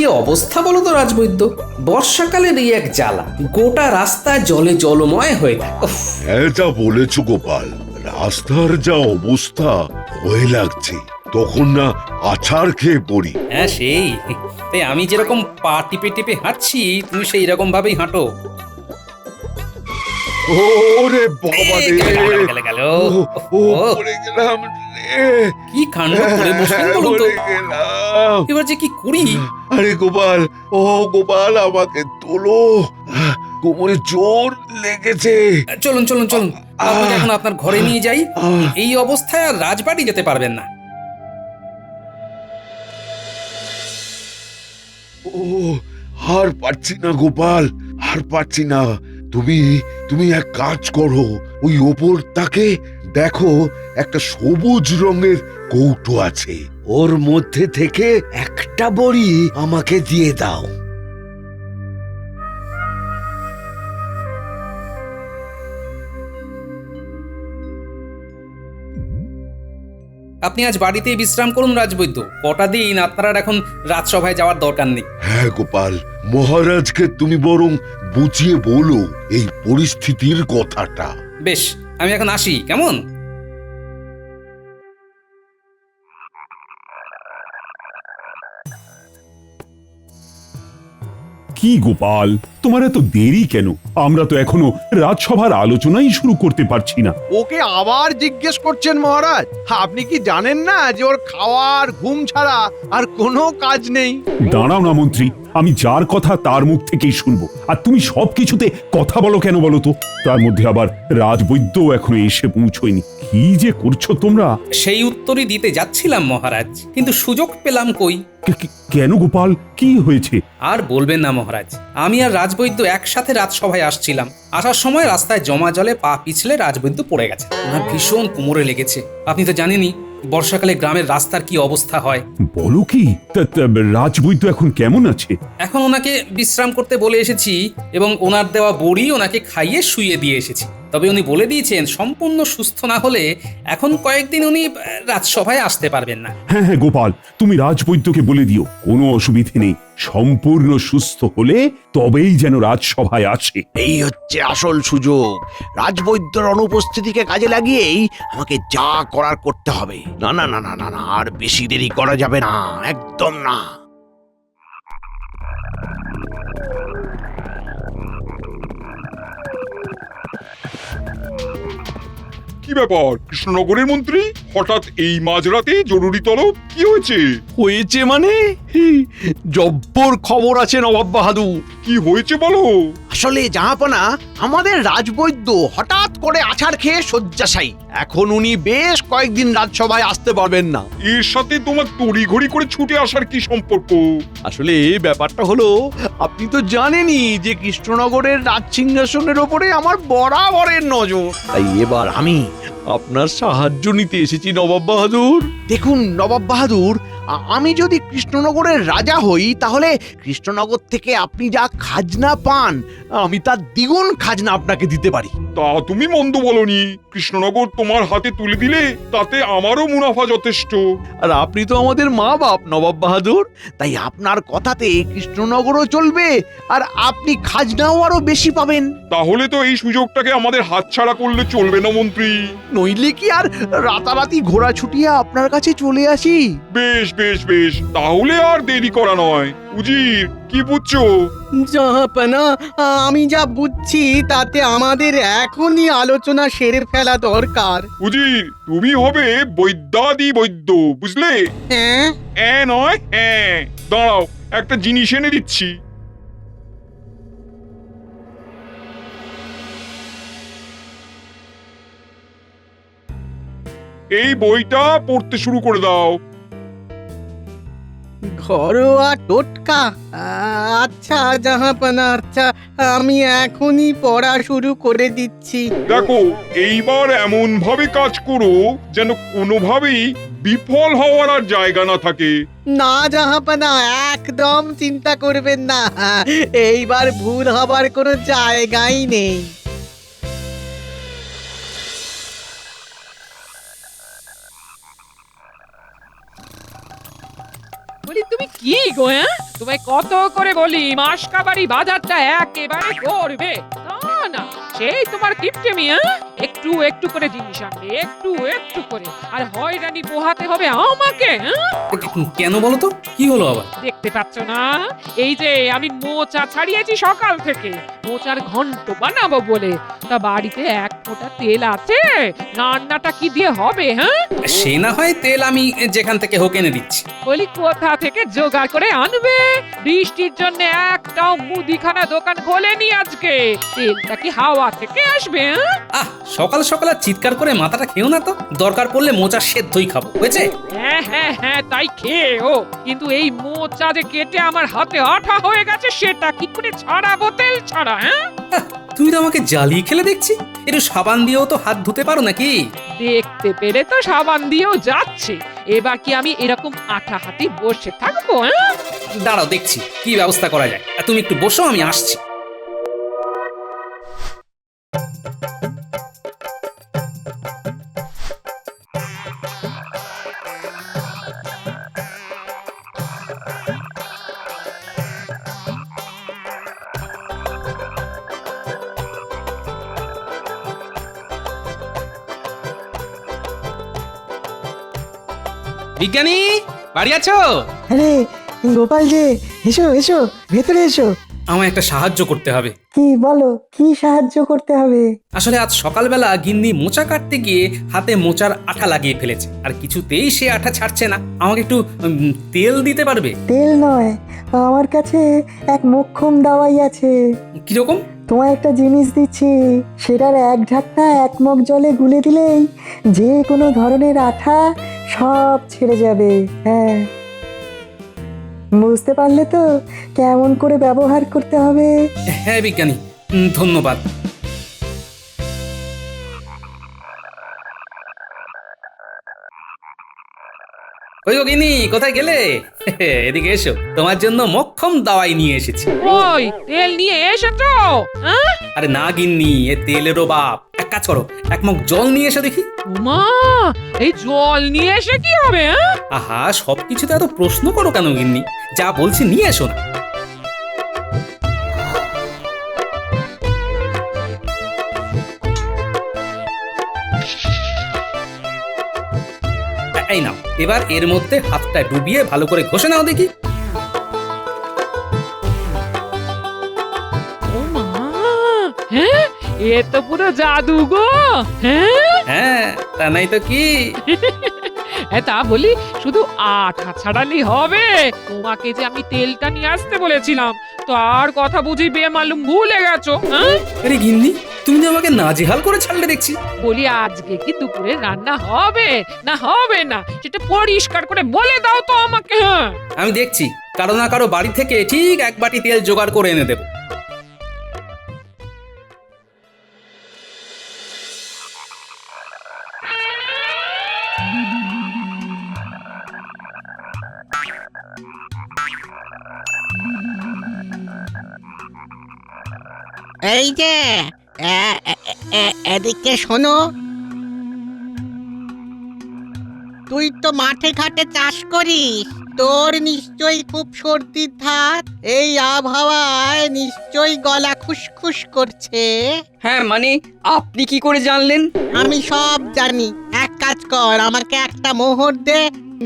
কি অবস্থা বলো তো রাজবৈদ্য, বর্ষাকালের এই এক জ্বালা, গোটা রাস্তা জলে জলময় হয়ে থাকে। উফ, হ্যাঁ, যা বলেছ গোপাল, রাস্তার যা অবস্থা, ভয় লাগছে। তখন না আছাড় খেয়ে পড়ি। হ্যাঁ সেই, তাই আমি যেরকম পা টিপে টিপে হাঁটছি তুমি সেই রকম ভাবেই হাঁটো। ওরে বাবা রে, গেল। ও পড়ে গেলাম রে। কি কাণ্ড করে বসলেন বলুন তো, পড়ে গেলাম। এবার যে কি করি। আরে গোপাল, ও গোপাল, আমাকে তোলো, কোমরে জোর লেগেছে। চলুন চলুন চলুন, আপনাকে এখন আপনার ঘরে নিয়ে যাই। এই অবস্থায় আর রাজবাড়ি যেতে পারবেন না। ও, আর পারছি না গোপাল, আর পারছি না। তুমি তুমি এক কাজ করো, ওই ওপর তাকে দেখো, একটা সবুজ রঙের কৌটো আছে, ওর মধ্যে থেকে একটা বড়ি আমাকে দিয়ে দাও। আপনি আজ বাড়িতেই বিশ্রাম করুন রাজবৈদ্য, কটা দিন আপনার আর এখন রাজসভায় যাওয়ার দরকার নেই। হ্যাঁ গোপাল, মহারাজকে তুমি বরং বুঝিয়ে বলো এই পরিস্থিতির কথাটা। বেশ, আমি এখন আসি, কেমন? কি গোপাল, তোমার এত দেরি কেন? আমরা তো এখনো রাজসভার আলোচনাই শুরু করতে পারছি না। ওকে আবার জিজ্ঞেস করছেন মহারাজ? আপনি কি জানেন না যে ওর খাওয়ার ঘুম ছাড়া আর কোনো কাজ নেই? দাঁড়াও না মন্ত্রী, আমি যার কথা তার মুখ থেকেই শুনবো, আর তুমি সবকিছুতে কথা বলো কেন বলো তো? তার মধ্যে আবার রাজবৈদ্য এখনো এসে পৌঁছয়নি। কি যে করছো তোমরা! সেই উত্তরই দিতে যাচ্ছিলাম মহারাজ, কিন্তু সুযোগ পেলাম কই। কেন গোপাল, কি হয়েছে? আর বলবেন না মহারাজ, আমি আর রাজবৈদ্য একসাথে রাজসভায় আসছিলাম, আসার সময় রাস্তায় জমা জলে পা পিছলে রাজবৈদ্য পড়ে গেছে, ওনার ভীষণ কোমরে লেগেছে। আপনি তো জানেনই বর্ষাকালে গ্রামের রাস্তার কি অবস্থা হয়। বলো কি? রাজবৈদ্য এখন কেমন আছে? এখন ওনাকে বিশ্রাম করতে বলে এসেছি এবং ওনার দেওয়া বড়ি ওনাকে খাইয়ে শুইয়ে দিয়ে এসেছি। তবে উনি বলে দিয়েছেন সম্পূর্ণ সুস্থ না হলে এখন কয়েকদিন উনি রাজসভায় আসতে পারবেন না। হ্যাঁ হ্যাঁ গোপাল, তুমি রাজবৈদ্যকে বলে দিও কোনো অসুবিধে নেই, সম্পূর্ণ সুস্থ হলে তবেই যেন রাজসভায় আসে। এই হচ্ছে আসল সুযোগ। রাজবৈদ্যর অনুপস্থিতিকে কাজে লাগিয়েই আমাকে যা করার করতে হবে। না না না না না না, আর বেশি দেরি করা যাবে না, একদম না। কি ব্যাপার কৃষ্ণনগরের মন্ত্রী, হঠাৎ এই মাঝরাতে জরুরি তলব, কি হয়েছে? হয়েছে মানে জব্বর খবর আছে নবাব বাহাদুর। কি হয়েছে বলো? আসলে জাহাপনা, আমাদের রাজবৈদ্য হঠাৎ করে আছাড় খেয়ে শয্যাশায়ী। এখন উনি বেশ কয়েকদিন রাজসভায় আসতে পারবেন না। এর সাথে তোমার তড়িঘড়ি করে ছুটে আসার কি সম্পর্ক? আসলে ব্যাপারটা হলো, আপনি তো জানেনই যে কৃষ্ণনগরের রাজসিংহাসনের ওপরে আমার বরাবরের নজর। তাই এবার আমি আপনার সাহায্য নিতে এসেছি নবাব বাহাদুর। দেখুন নবাব বাহাদুর, আমি যদি কৃষ্ণনগরের রাজা হই তাহলে কৃষ্ণনগর থেকে আপনি যা খাজনা পান আমি তার দ্বিগুণ খাজনা আপনাকে দিতে পারি। তা তুমি মন্দ বলনি, কৃষ্ণনগর তোমার হাতে তুলে দিলে তাতে আমারও মুনাফা যথেষ্ট। আর আপনি তো আমাদের মা বাপ নবাব বাহাদুর, তাই আপনার কথাতে কৃষ্ণনগরও চলবে আর আপনি খাজনাও আরো বেশি পাবেন। তাহলে তো এই সুযোগটাকে আমাদের হাতছাড়া করলে চলবে না মন্ত্রী। নইলে কি আর রাতারাতি ঘোড়া ছুটিয়ে আপনার কাছে চলে আসি? বেশ বেশ বেশ, তাহলে আর দেরি করা নয়। উজির, কি বুঝছো? জাহাপনা, আমি যা বুঝছি তাতে আমাদের এখনই আলোচনা সেরে ফেলা দরকার। উজির, তুমি হবে বৈদ্যাদি বৈদ্য, বুঝলে? হ্যাঁ, নয় হ্যাঁ। দাঁড়াও, একটা জিনিস এনে দিচ্ছি। এই বইটা পড়তে শুরু করে দাও। ঘরোয়া টোটকা। আচ্ছা জাহাপনা, আচ্ছা, আমি এখনই পড়া শুরু করে দিচ্ছি। দেখো, এইবার এমন ভাবে কাজ করো যেন কোনোভাবেই বিফল হওয়ার আর জায়গা না থাকে। না জাহাপনা, একদম চিন্তা করবেন না, এইবার ভুল হবার কোনো জায়গাই নেই। বলি, তুমি কি গো তোমায় কত করে বলি মাসকাবারি বাজারটা একেবারে করবে না না সেই তোমার কিপটেমি একটু একটু করে জিনিস আনবে একটু একটু করে আর হয়রানি পোহাতে হবে আমাকে কেন বলো তো কি হলো আবার? দেখতে পাচ্ছ না এই যে আমি মোচা ছাড়িয়েছি সকাল থেকে মোচার ঘন্ট বানাবো বলে তা বাড়িতে এক ফোঁটা তেল আছে রান্নাটা কি দিয়ে হবে সে না হয় তেল আমি যেখান থেকে হোক এনে দিচ্ছি। বলি কোথা থেকে জোগাড় করে আনবে বৃষ্টির জন্য একটাও মুদিখানা দোকান খোলেনি আজকে তেলটা কি হাওয়া থেকে আসবে আহ সকাল সকাল আর চিৎকার করে মাথাটা খেও না তো, দরকার পড়লে মোচা সেদ্ধই খাবো, বুঝেছে? হ্যাঁ হ্যাঁ হ্যাঁ তাই খেয়েও, কিন্তু এই মোচা যে কেটে আমার হাতে আঠা হয়ে গেছে সেটা কি করে ছাড়াবো তেল ছাড়া আহ, তুমি তো আমাকে জ্বালিয়ে খেলে দেখছি। একটু সাবান দিয়েও তো হাত ধুতে পারো নাকি? দেখতে পেরে তো সাবান দিয়েও যাচ্ছে, এবার কি আমি এরকম আঠা হাতে বসে থাকবো দাঁড়াও দেখছি কি ব্যবস্থা করা যায়। আর তুমি একটু বসো, আমি আসছি। বিজ্ঞানী বাড়ি আছো? আরে গোপাল যে, এসো এসো ভেতরে এসো। আমায় একটা সাহায্য করতে হবে। কি বলো, কি সাহায্য করতে হবে? আসলে আজ সকালবেলা গিন্নি মোচা কাটতে গিয়ে হাতে মোচার আঠা লাগিয়ে ফেলেছে, আর কিছুতেই সে আঠা ছাড়ছে না। আমাকে একটু তেল দিতে পারবে? তেল নয়, আমার কাছে এক মোক্ষম দাওয়াই আছে। কিরকম? তোমায় একটা জিনিস দিচ্ছি, সেটার এক ঢাকনা এক মগ জলে গুলে দিলেই যে কোনো ধরনের আঠা সব ছেড়ে যাবে। হ্যাঁ, বুঝতে পারলে তো কেমন করে ব্যবহার করতে হবে? হ্যাঁ বিজ্ঞানী, ধন্যবাদ। ওই গো গিন্নি, কোথায় গেলে? এদিকে এসো, তোমার জন্য মক্ষম দাওয়াই নিয়ে এসেছি। ওই তেল নিয়ে এসেছো আরে না গিন্নি, এ তেলেরও বাপ। এক কাজ করো, এক মগ জল নিয়ে এসো দেখি। মা এই জল নিয়ে এসে কি হবে আহা, সবকিছুতে এত প্রশ্ন করো কেন গিন্নি? যা বলছি নিয়ে এসো না। এই নাও, এবার এর মধ্যে হাতটা ডুবিয়ে ভালো করে ঘষে নাও দেখি। ও মা, এ তো পুরো জাদু গো। হ্যাঁ, তা নাই তো কি। তা বলি শুধু আঠা ছাড়ালেই হবে? তোমাকে যে আমি তেলটা নিয়ে আসতে বলেছিলাম, তার কথা বুঝি বেমালুম ভুলে গেছো? আরে গিন্নি, তুমি তো আমাকে নাজেহাল করে ছাড়লে দেখছি। বলি আজকে কি দুপুরে রান্না হবে না হবে না সেটা পরিষ্কার করে বলে দাও তো আমাকে। আমি দেখছি, কারো না কারো বাড়ি থেকে ঠিক এক বাটি তেল জোগাড় করে এনে দেবো। এই যে এদিকে শোনো, তুই তো মাঠে ঘাটে চাষ করিস, তোর নিশ্চয়ই খুব সর্দির ধাত। এই আবহাওয়ায় নিশ্চয়ই গলা খুশখুশ করছে। হ্যাঁ মানে আপনি কি করে জানলেন? আমি সব জানি। এক কাজ কর, আমাকে একটা মোহর দে,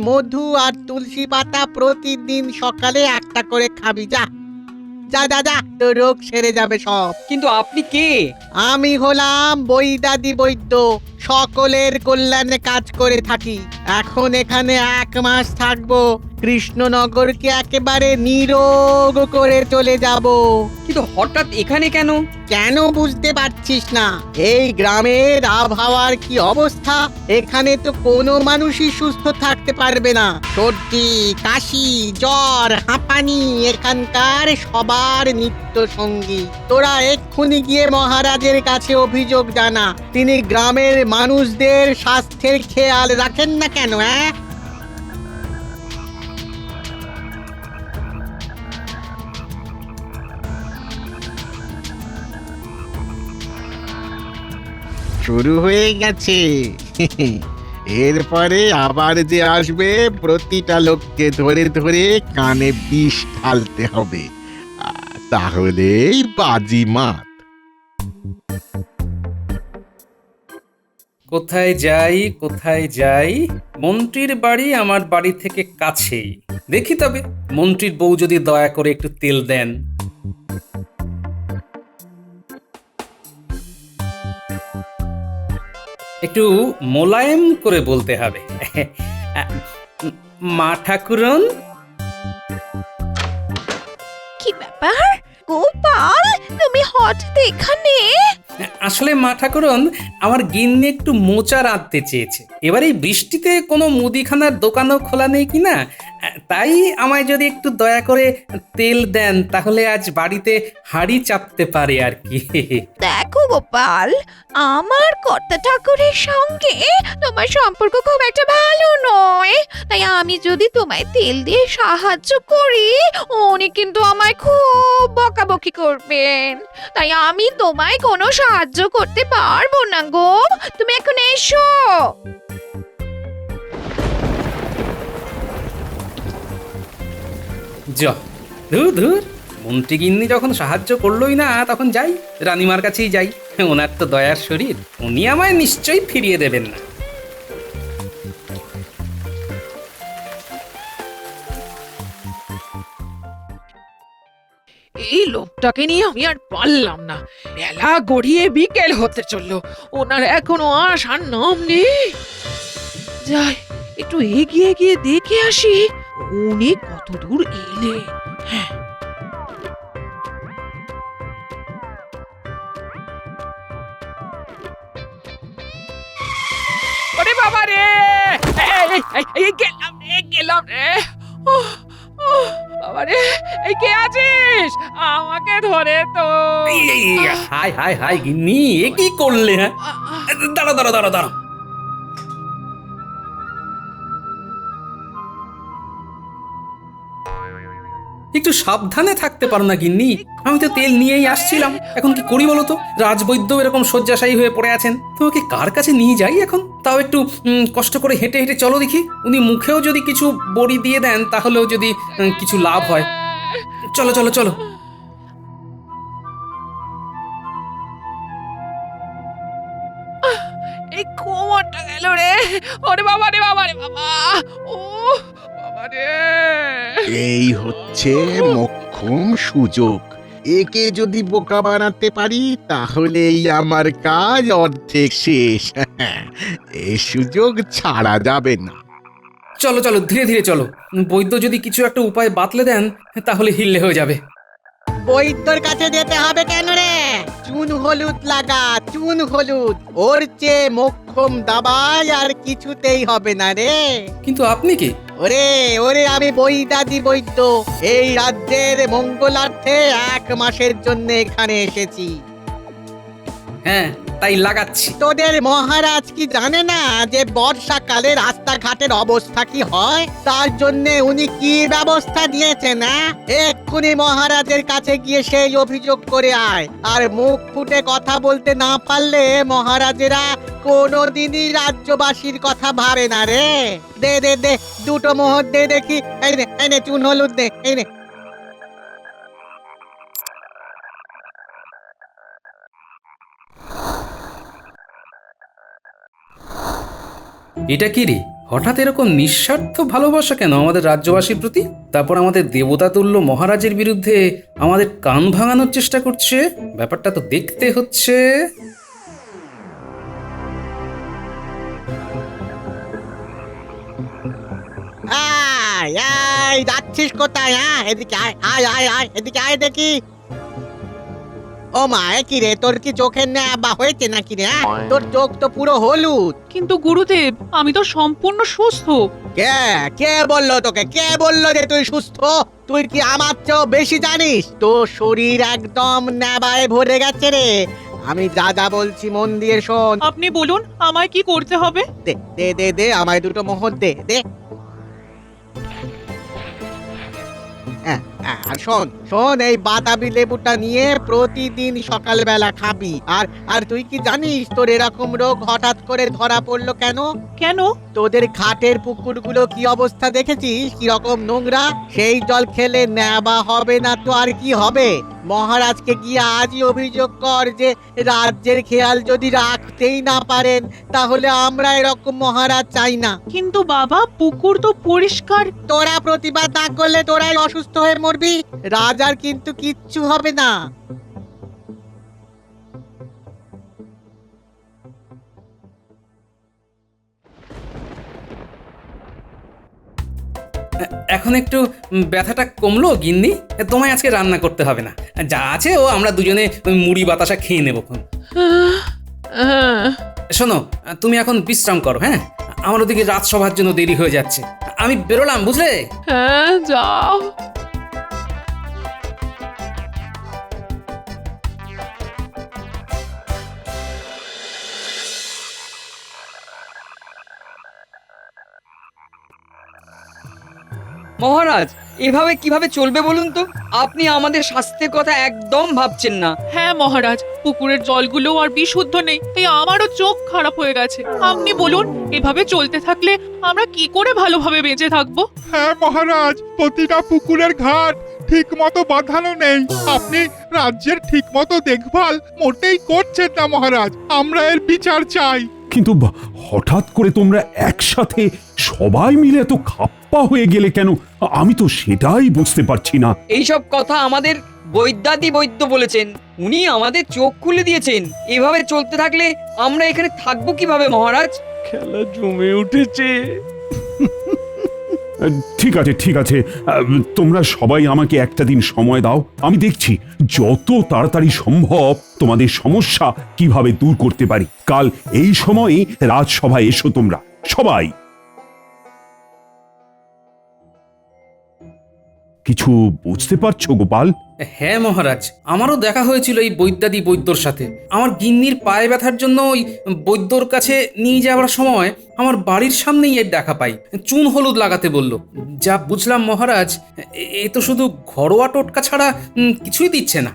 মধু আর তুলসী পাতা প্রতিদিন সকালে একটা করে খাবি। যা যা যা যা, তোর রোগ সেরে যাবে সব। কিন্তু আপনি কে? আমি হলাম বৈদাদি বৈদ্য, সকলের কল্যাণে কাজ করে থাকি। এখন এখানে 1 মাস থাকবো, কৃষ্ণনগরকে একেবারে নিরোগ করে চলে যাব। কিন্তু হঠাৎ এখানে কেন? কেন বুঝতে পারছিস না? এই গ্রামের আবহাওয়ার কি অবস্থা, এখানে তো কোনো মানুষই সুস্থ থাকতে পারবে না। সর্দি, কাশি, জ্বর, হাঁপানি এখানকার সবার নিত্য সঙ্গী। তোরা এক্ষুনি গিয়ে মহারাজের কাছে অভিযোগ জানা, তিনি গ্রামের মানুষদের স্বাস্থ্যের খেয়াল রাখেন না কেন? শুরু হয়ে গেছে। এরপরে আবার যে আসবে প্রতিটা লোককে ধরে ধরে কানে বিষ ঢালতে হবে, তাহলেই বাজি মাত। কোথায় যাই কোথায় যাই, মন্ত্রীর বাড়ি আমার বাড়ি থেকে কাছেই। দেখি তবে মন্ত্রীর বউ যদি দয়া করে একটু তেল দেন। একটু মোলায়েম করে বলতে হবে। মা ঠাকুরন, কি ব্যাপার গোপাল, তুমি হঠাৎ এখানে? আসলে মা ঠাকুরন, আমার গিন্নি একটু মোচা রাঁধতে চেয়েছে। এবার এই বৃষ্টিতে কোনো মুদিখানার দোকানও খোলা নেই কিনা, তাই আমায় যদি একটু দয়া করে তেল দেন তাহলে আজ বাড়িতে হাঁড়ি চাপতে পারে আর কি। দেখো গোপাল, আমার কর্তা ঠাকুরের সঙ্গে তোমার সম্পর্ক খুব একটা ভালো নয়, তাই আমি যদি তোমায় তেল দিয়ে সাহায্য করি উনি কিন্তু আমায় খুব বকাবকি করবেন, তাই আমি তোমায় কোনো সাহায্য করতে পারবো না গো। তুমি এখন এসো। ধুর ধুর, মন্ত্রী গিন্নি যখন সাহায্য করলোই না, তখন যাই রানীমার কাছেই যাই। ওনার তো দয়ার শরীর, উনি আমায় নিশ্চয়ই ফিরিয়ে দেবেন না। এই লোকটাকে নিয়ে আমি আর পারলাম না। বেলা গড়িয়ে বিকেল হতে চললো, ওনার এখনো আসার নাম নেই। যাই একটু এগিয়ে গিয়ে দেখে আসি উনি কত দূর এলে। হ্যাঁ, ওরে বাবা রে, গেলাম রে। বাবা রে, এই কে আছিস? আমাকে ধরে তো। হাই হাই হাই গিন্নি, এ কি করলে? হ্যাঁ, দাঁড়া দাঁড়া দাঁড়া দাঁড়া। একটু সাবধানে থাকতে পারো না গিন্নি? আমি তো তেল নিয়েই আসছিলাম, এখন কি করি বলো তো? রাজবৈদ্য এরকম শয্যাশায়ী হয়ে পড়ে আছেন, তোমাকে কার কাছে নিয়ে যাই এখন? তাও একটু কষ্ট করে হেঁটে হেঁটে চলো দেখি। উনি মুখেও যদি কিছু বড়ি দিয়ে দেন তাহলেও যদি কিছু লাভ হয়। চলো চলো চলো। এই কোমরটা গেল রে। ওরে বাবা রে, বাবা রে বাবা। ও বাবা রে। এই হচ্ছে মোক্ষম সুযোগ, একে যদি বোকা বানাতে পারি তাহলেই আমার কাজ অর্ধেক শেষ। এই সুযোগ ছাড়া যাবে না। চলো চলো, ধীরে ধীরে চলো। বৈদ্য যদি কিছু একটা উপায় বাতলে দেন তাহলে হিললে হয়ে যাবে। বৈদ্যর কাছে যেতে হবে কেন রে? চুন হলুদ লাগা, চুন হলুদ, ওর চেয়ে মোক্ষম দাবাই আর কিছুতেই হবে না রে। কিন্তু আপনি কি? ওরে ওরে, আমি বৈদাদি বৈদ্য, এই রাজ্যের মঙ্গলার্থে 1 মাসের জন্য এখানে এসেছি। হ্যাঁ, তাই লাগাচ্ছি। তোদের মহারাজ কি জানে না যে বর্ষাকালে রাস্তাঘাটের অবস্থা কি হয়? তার জন্য উনি কি ব্যবস্থা দিয়েছেন না? এক্ষুনি মহারাজের কাছে গিয়ে সেই অভিযোগ করে আয়। আর মুখ ফুটে কথা বলতে না পারলে মহারাজেরা কোনোদিনই রাজ্যবাসীর কথা ভাবে না রে। দে দে দে, 2টো মোহর দে দেখি। এই নে চুন হলুদ দে, এই নে। এটা কি রে? হঠাৎ এরকম নিঃস্বার্থ ভালোবাসা কেন আমাদের রাজ্যবাসীর প্রতি? তারপর আমাদের দেবতাতুল্য মহারাজের বিরুদ্ধে আমাদের কান ভাঙানোর চেষ্টা করছে। ব্যাপারটা তো দেখতে হচ্ছে। আয় আয়, যাচ্ছিস কোথায়? হ্যাঁ, এদিকে আয় আয় আয় আয়, এদিকে আয় দেখি। ও মা, কি রে, তোর কি চোখের নেবা হয়েছে নাকি রে? তোর চোখ তো পুরো হলুদ। কিন্তু গুরুদেব, আমি তো সম্পূর্ণ সুস্থ। কে কে বললো তোকে? কে বললো যে তুই সুস্থ? তুই কি আমার চেয়েও বেশি জানিস? তোর শরীর একদম নেবায় ভরে গেছে রে। আমি যা যা বলছি মন দিয়ে শোন। আপনি বলুন আমায় কি করতে হবে? দে দে দে দে, আমায় 2টো মোহর দে দে। আর শোন শোন, এই বাতাবি লেবুটা নিয়ে প্রতিদিন সকালবেলা খাবি। আর আর তুই কি জানিস তোর এরকম রোগ হঠাৎ করে ধরা পড়লো কেন? কেন? তোদের ঘাটের পুকুরগুলো কি অবস্থা দেখেছিস, কি রকম নোংরা? সেই জল খেলে নেবা হবে না তো আর কি হবে? মহারাজকে গিয়ে আজই অভিযোগ কর যে রাজ্যের খেয়াল যদি রাখতেই না পারেন, তাহলে আমরা এরকম মহারাজ চাই না। কিন্তু বাবা, পুকুর তো পরিষ্কার। তোরা প্রতিবাদ না করলে তোরাই অসুস্থ হয়ে মরবি, রাজার কিন্তু কিচ্ছু হবে না। এখন একটু ব্যথাটা কমলো গিন্নি? তোমায় আজকে রান্না করতে হবে না, যা আছে ও আমরা দুজনে ওই মুড়ি বাতাসা খেয়ে নেবো। শোনো, তুমি এখন বিশ্রাম করো। হ্যাঁ, আমার ওদিকে রাজসভার জন্য দেরি হয়ে যাচ্ছে। আমি বেরোলাম, বুঝলে? হ্যাঁ, যাও। মহারাজ, এভাবে কিভাবে চলবে বলুন তো? আপনি আমাদের স্বাস্থ্যের কথা একদম ভাবছেন না। হ্যাঁ মহারাজ, পুকুরের জলগুলো আর বিশুদ্ধ নেই, তাই আমারও চোখ খারাপ হয়ে গেছে। আপনি বলুন, এভাবে চলতে থাকলে আমরা কি করে ভালোভাবে বেঁচে থাকবো? হ্যাঁ মহারাজ, প্রতিটা পুকুরের ঘাট ঠিক মতো বাঁধানো নেই। আপনি রাজ্যের ঠিক মতো দেখভাল মোটেই করছেন না মহারাজ। আমরা এর বিচার চাই। কিন্তু হঠাৎ করে তোমরা একসাথে সবাই মিলে এত খাপ্পা হয়ে গেলে কেন? আমি তো সেটাই বুঝতে পারছি না। এইসব কথা আমাদের বৈদ্যাদি বৈদ্য বলেছেন, উনি আমাদের চোখ খুলে দিয়েছেন। এভাবে চলতে থাকলে আমরা এখানে থাকবো কিভাবে মহারাজ? খেলা জমে উঠেছে। ঠিক আছে, ঠিক আছে, তোমরা সবাই আমাকে একটা দিন সময় দাও। আমি দেখছি যত তাড়াতাড়ি সম্ভব তোমাদের সমস্যা কিভাবে দূর করতে পারি। কাল এই সময়ে রাজসভায় এসো তোমরা সবাই। কিছু বুঝতে পারছো গোপাল? হ্যাঁ মহারাজ, আমারও দেখা হয়েছিল এই বৈদ্যাদি বৈদ্যর সাথে। আমার গিন্নির পায়ে ব্যথার জন্য ওই বৈদ্যর কাছে নিয়ে যাওয়ার সময় আমার বাড়ির সামনেই এর দেখা পাই। চুন হলুদ লাগাতে বলল। যা বুঝলাম মহারাজ, এ তো শুধু ঘরোয়া টোটকা ছাড়া কিছুই দিচ্ছে না।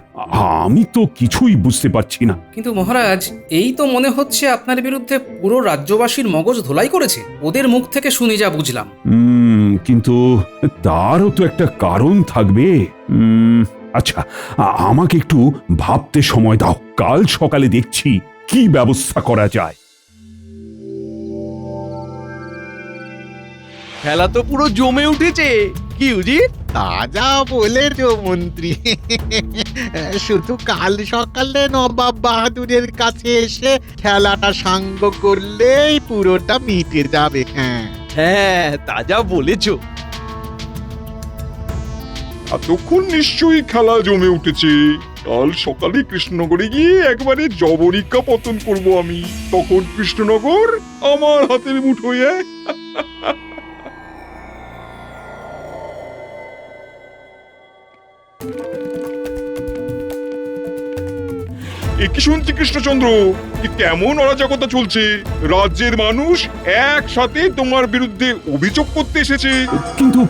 আমি তো কিছুই বুঝতে পারছি না। কিন্তু মহারাজ, এই তো মনে হচ্ছে আপনার বিরুদ্ধে পুরো রাজ্যবাসীর মগজ ধোলাই করেছে। ওদের মুখ থেকে শুনে যা বুঝলাম। কিন্তু তারও তো একটা কারণ থাকবে। আচ্ছা, আমাকে একটু ভাবতে সময় দাও। কাল সকালে দেখছি কি ব্যবস্থা করা যায়। খেলা তো পুরো জমে উঠেছে। কি উজির? তাজা বলেছ মন্ত্রী। শুধু কাল সকালে নবাব বাহাদুরের কাছে এসে খেলাটা সাঙ্গ করলেই পুরোটা মিটে যাবে। হ্যাঁ হ্যাঁ, তাজা বলেছো। এতক্ষণ নিশ্চয়ই খেলা জমে উঠেছে। কাল সকালে কৃষ্ণনগরে গিয়ে একবারে জবনিকা পতন করব আমি। তখন কৃষ্ণনগর আমার হাতের মুঠোয়। কি শুনছি কৃষ্ণচন্দ্র, কি কেমন অরাজকতা চলছে? রাজ্যের মানুষ একসাথে তোমার বিরুদ্ধে অভিযোগ করতে এসেছে। কিন্তু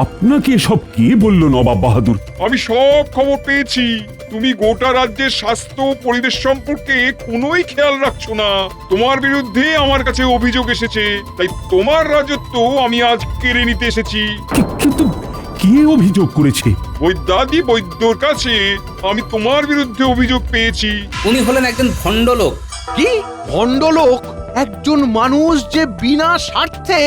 আপনাকে সব কে বলল নবাব বাহাদুর? আমি সব খবর পেয়েছি। তুমি গোটা রাজ্যের স্বাস্থ্য পরিবেশ সম্পর্কে কোনোই খেয়াল রাখছো না। তোমার বিরুদ্ধে আমার কাছে অভিযোগ এসেছে, তাই তোমার রাজত্ব আমি আজ কেড়ে নিতে এসেছি। কিন্তু কে অভিযোগ করেছে? বৈদ্যাদি বৈদ্যর কাছে আমি তোমার বিরুদ্ধে অভিযোগ পেয়েছি। উনি হলেন একজন ভণ্ড লোক। কি ভণ্ডলোক? একজন মানুষ যে বিনা স্বার্থে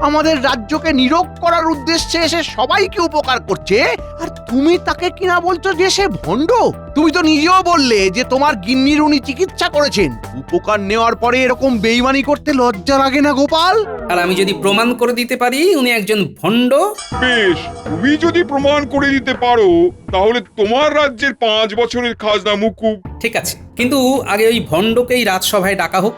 আমাদের রাজ্যকে নীরব করার উদ্দেশ্যে এসে সবাইকে উপকার করছে, আর তুমি তাকে কিনা বলছো যে সে ভণ্ড? তুমি তো নিজেও বললে যে তোমার গিন্নির উনি চিকিৎসা করেছেন। উপকার নেওয়ার পরে এরকম বেইমানি করতে লজ্জা লাগে না গোপাল? আর আমি যদি প্রমাণ করে দিতে পারি উনি একজন ভণ্ড। বেশ, তুমি যদি প্রমাণ করে দিতে পারো তাহলে তোমার রাজ্যের 5 বছরের খাজনা মুকুব। ঠিক আছে, কিন্তু আগে ওই ভণ্ডকেই রাজসভায় ডাকা হোক।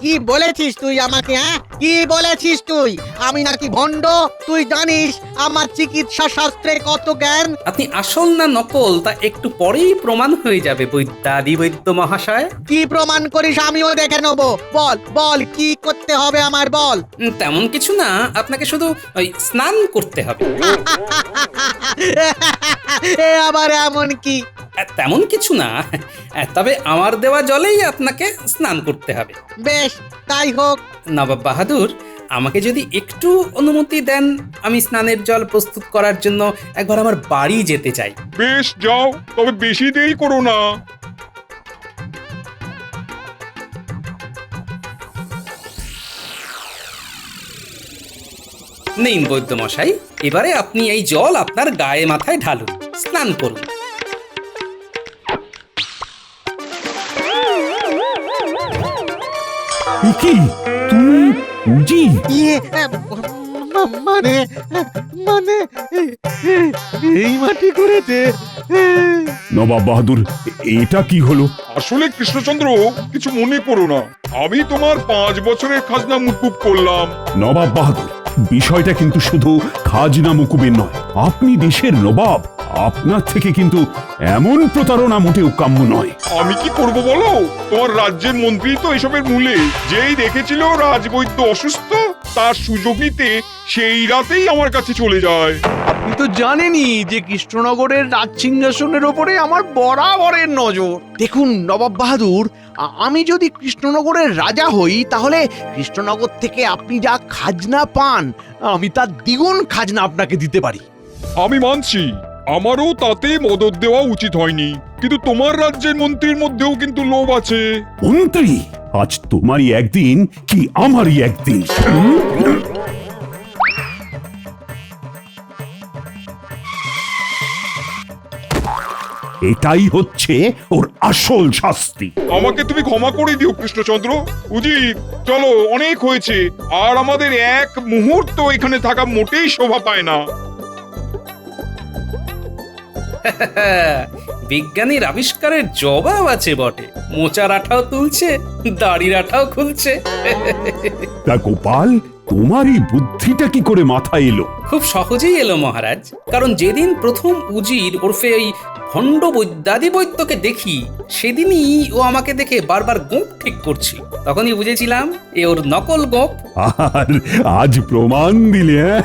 কি বলেছিস তুই আমাকে? হ্যাঁ, কি বলেছিস তুই? আমি নাকি ভণ্ড? তুই জানিস আমার চিকিৎসা শাস্ত্রে কত জ্ঞান। আপনি আসল না নকল তা একটু পরেই প্রমাণ হয়ে যাবে বৈদ্যাদি বৈদ্য মহাশয়। কি প্রমাণ করিস আমিও দেখে নেব। বল বল, কি করতে হবে আমার বল। তেমন কিছু না, আপনাকে শুধু ওই স্নান করতে হবে। এ আবার এমন কি? তেমন কিছু না, তবে আমার দেওয়া জলেই আপনাকে স্নান করতে হবে। বেশ, তাই হোক। নবাব বাহাদুর, আমাকে যদি একটু অনুমতি দেন, আমি স্নানের জল প্রস্তুত করার জন্য একবার আমার বাড়ি যেতে চাই। বেশ, যাও, তবে বেশি দেরি করো না। নিন বৈদ্যমশাই, এবারে আপনি এই জল আপনার গায়ে মাথায় ঢালুন, স্নান করুন। এ কি তুমি উজি? ইয়ে, মানে মানে এই মাটি করেছে। নবাব বাহাদুর, এটা কি হলো? আসলে কৃষ্ণচন্দ্র, কিছু মনে করো না, আমি তোমার 5 বছরের খাজনা মুকুব করলাম। নবাব বাহাদুর, বিষয়টা কিন্তু শুধু খাজনা মুকুবের নয়, আপনি দেশের নবাব, আপনার থেকে কিন্তু এমন প্রতারণা মোটেও কাম্য নয়। আমি কি করব বলো? তোমার রাজ্যের মন্ত্রী তো এসবের মূলে। যেই দেখেছিল রাজবৈদ্য অসুস্থ, তার সুযোগ নিতে সেই রাতেই আমার কাছে চলে যায়। আপনি তো জানেনই যে কৃষ্ণনগরের রাজ সিংহাসনের ওপরে আমার বরাবরের নজর। দেখুন নবাব বাহাদুর, আমি যদি কৃষ্ণনগরের রাজা হই, তাহলে কৃষ্ণনগর থেকে আপনি যা খাজনা পান, আমি তার দ্বিগুণ খাজনা আপনাকে দিতে পারি। আমি মানছি, আমারও তাতে মদত দেওয়া উচিত হয়নি, কিন্তু তোমার রাজ্যের মন্ত্রীর মধ্যেও কিন্তু লোভ আছে। মন্ত্রী, আজ তোমারই একদিন কি আমারই একদিন। এটাই হচ্ছে ওর আসল শাস্তি। আমাকে তুমি ক্ষমা করে দিও কৃষ্ণচন্দ্র। উজির, চলো, অনেক হয়েছে, আর আমাদের এক মুহূর্ত এখানে থাকা মোটেই শোভা পায় না। বিজ্ঞানীর আবিষ্কারের জবাব আছে বটে, মোচার আঠাও তুলছে, দাড়ির আঠাও খুলছে। তা গোপাল, তোমার এই বুদ্ধিটা কি করে মাথায় এলো? খুব সহজেই এলো মহারাজ, কারণ যেদিন প্রথম উজির ওরফে ওই ভণ্ড বৈদ্যাদি বৈদ্যকে দেখি, সেদিনই ও আমাকে দেখে বারবার গোঁপ ঠিক করছিল। তখনই বুঝেছিলাম এ ওর নকল গোঁপ। আর আজ প্রমাণ দিলে, হ্যাঁ?